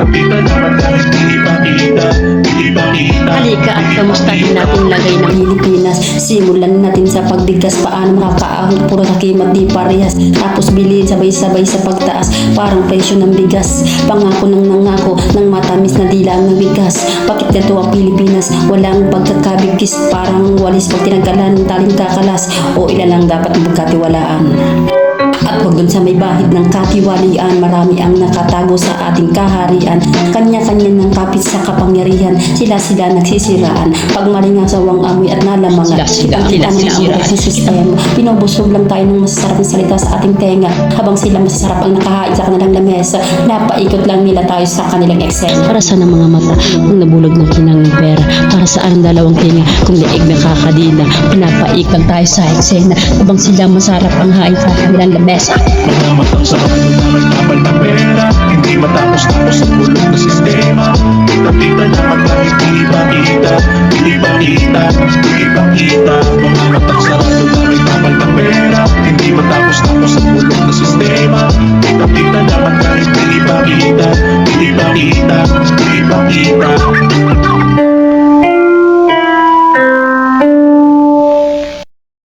Kita naman dahil hindi pakita, hindi pakita. Halika at kamustahin natin lagay ng Pilipinas. Simulan natin sa pagbigas, paano makakaahon, puro takimat di parehas. Tapos bilhin sabay-sabay sa pagtaas, parang presyo ng bigas. Pangako ng nangako, ng matamis na dila ang bigas. Bakit ganito ang Pilipinas? Walang pagkakabigkis, parang walis pag tinanggalan ng taling kakalas. O ilan lang dapat magkatiwalaan. At huwag dun sa may bahid ng katiwalian, marami ang nakatago sa ating kaharian. Kanya-kanya ng kapit sa kapangyarihan, sila-sila nagsisiraan. Pag malingasawang amoy at nalamangan, kitang-kita ng ang sa sistema. Pinubusog lang tayo ng masasarap na salita sa ating tenga, habang sila masasarap ang nakahain sa kanilang lamesa. Napaikot lang nila tayo sa kanilang eksena. Para saan ang mga mata kung nabulog ng kinang ng pera? Para saan ang dalawang tinga kung liig na kakadina? Pinapaik lang tayo sa eksena, habang sila masarap ang hain sa kanilang lamesa. Mga matang sa kapal ng pera, hindi matapos-tapos ang bulong na sistema.